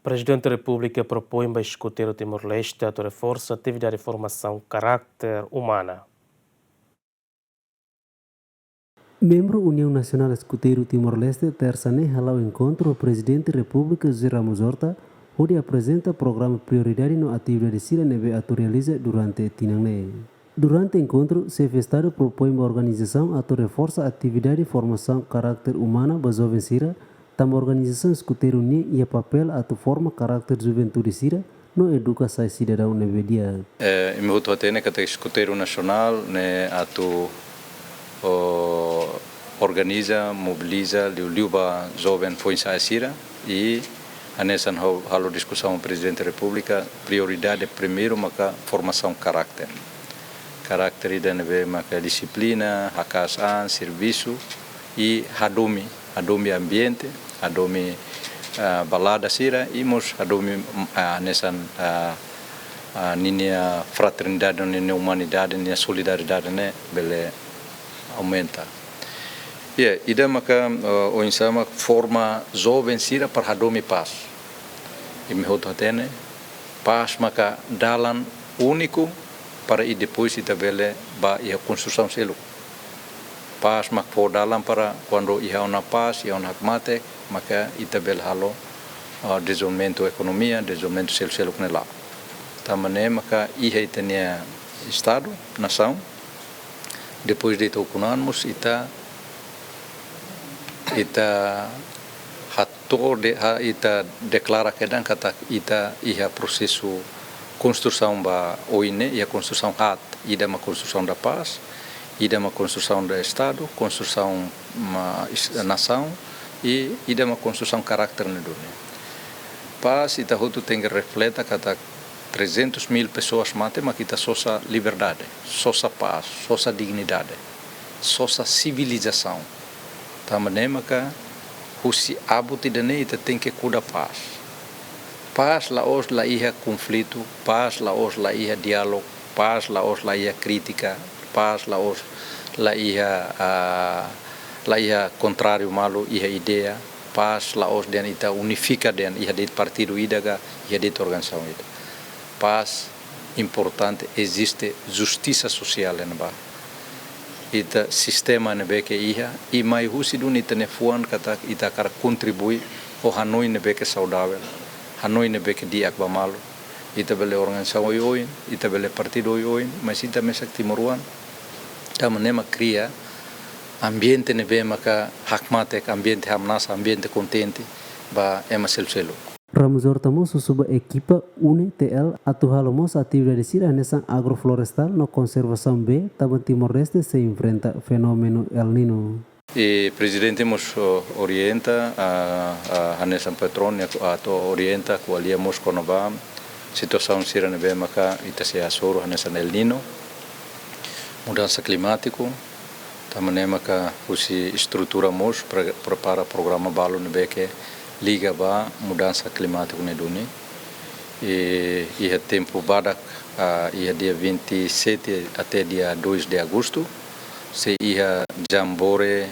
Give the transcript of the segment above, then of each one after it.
Presidente da República propõe para discutir o Timor-Leste a reforçar a atividade de formação caráter humana. Membro União Nacional Escuteiro Timor-Leste, terça-ne, ao encontro, o Presidente da República, José Ramos Horta, onde apresenta o programa prioridade no atividade de Sira neve realiza durante Tinangne. Durante o encontro, o Estado propõe uma organização a reforça a atividade de formação caráter humana para jovens Sira, tam organização escuteiro ne e a papel a forma caráter juventude Sira no educação cidadão neve dia. Em meu atene que escuteiro nacional ne atu organiza, mobiliza, liuba jovem foi Sira e a nessa halo discussão o Presidente da República prioridade primeiro maka formação caráter. Caráter ida neve maka disciplina, hakasan, serviço e hadomi ambiente, hadomi balada Sira e mos hadomi nessa ninia fraternidade, ninia humanidade, ninia solidariedade né, bele aumenta. Ida maka o insama forma jovem Sira para hadomi paz. E me atene paz maka dalan único para e depois ita bele ba ia construção selo. Paz mak for dalam para quando ia una paz, ia una mate, maka ita bele halo desenvolvimento economia, desenvolvimento selo knela. Tamane maka ia itania estado, nação. Depois de tokunanmos ita declara que dan kata ita ia processo construção ba oine e a construção hat ida uma construção da paz, ida uma construção do estado, construção da nação e ida uma construção caráter na dunia. Paz ita hotu tem que refleta kata 300.000 pessoas mate, mas kita sosa liberdade, sosa paz, sosa dignidade, sosa civilização. Tamane maka husi abu tidane ita tem que cuidar paz. Paz la os la ia conflito, paz la os la ia diálogo, paz la os la ia crítica, paz la os la ia contrário malo ia ideia, paz la os den ita unifica den ia det partido idaga ia det organização ida. Paz importante existe justiça social na ba. Ita sistema nebe que ia e mai husi dun ita nefuan kata ita kar contribui o Hanoi nebe que saudável. Hanoi nebe que dia akba malo. Ita bele organização oin, ita bele partido oin, mas ita mesak Timoruan. Tamanema cria ambiente nebe maka hakmatek ambiente hamnas ambiente contente ba ema selo. Ramos Horta suba equipa UNE-TL atuhalomos atividade Sira nessa agroflorestal no conservação B, também Timor-Leste se enfrenta fenômeno El Nino. E presidente nos orienta a nessa patrônia orienta com ali mos conova situação Sira nebe maka ita se asoro nessa El Nino mudança climático também maka usi estrutura mos para programa balo nebe que liga ba mudança climática na dunia e ia tempo badak ia dia 27 até dia 2 de agosto se ia jambore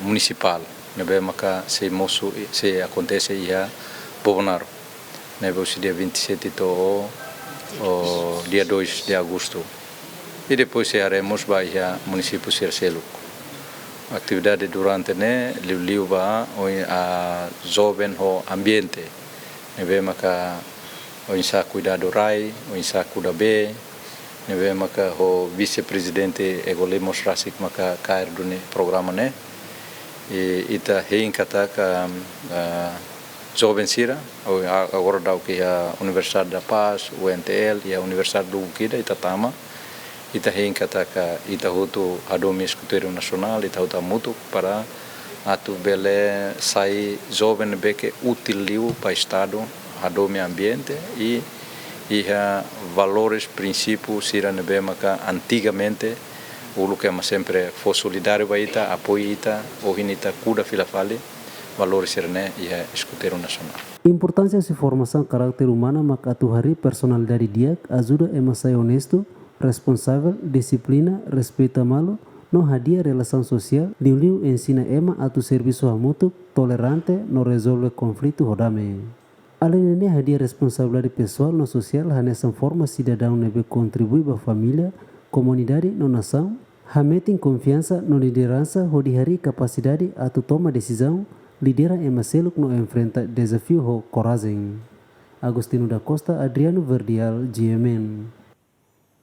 municipal nebe maka se moço se acontece ia Bobonaro nebe o dia 27 to dia 2 de agosto e depois se haremos ba ia município Sircelo. Atividade durante ne liu ba a jovem ho ambiente neve maka o insa cuidado rai o insa cuida be neve maka ho vice-presidente egolemos rasik maka kair dune programa ne e ita hein kata ka jovem Sira agora dau que a Universidade da Paz UNTL e a Universidade do Ukida ita tama ita hein kata ka ita hutu hadomi escuteiro nacional ita hutu mutu para atu bele sai jovem beke útil liu para estado hadomi ambiente e valores princípios Sira nebe maka antigamente o que mas sempre foi solidário ba ita apoio ita o hinita kuda filafale valores Sirene e escuteiro nacional. Importância de formação caráter humana maka atuhari personalidade dia ajuda a ser honesto responsável, disciplina, respeita malo, no hadia relação social, liu ensina ema atu serviço mútuo tolerante no resolve conflito rodame. Além de hadia responsabilidade pessoal no social, nessa forma cidadão deve contribuir para a família, comunidade no nação, metem confiança no liderança, hodihari capacidade atu toma decisão, lidera ema seluk no enfrenta desafio ho coragem. Agostino da Costa, Adriano Verdial, GMN.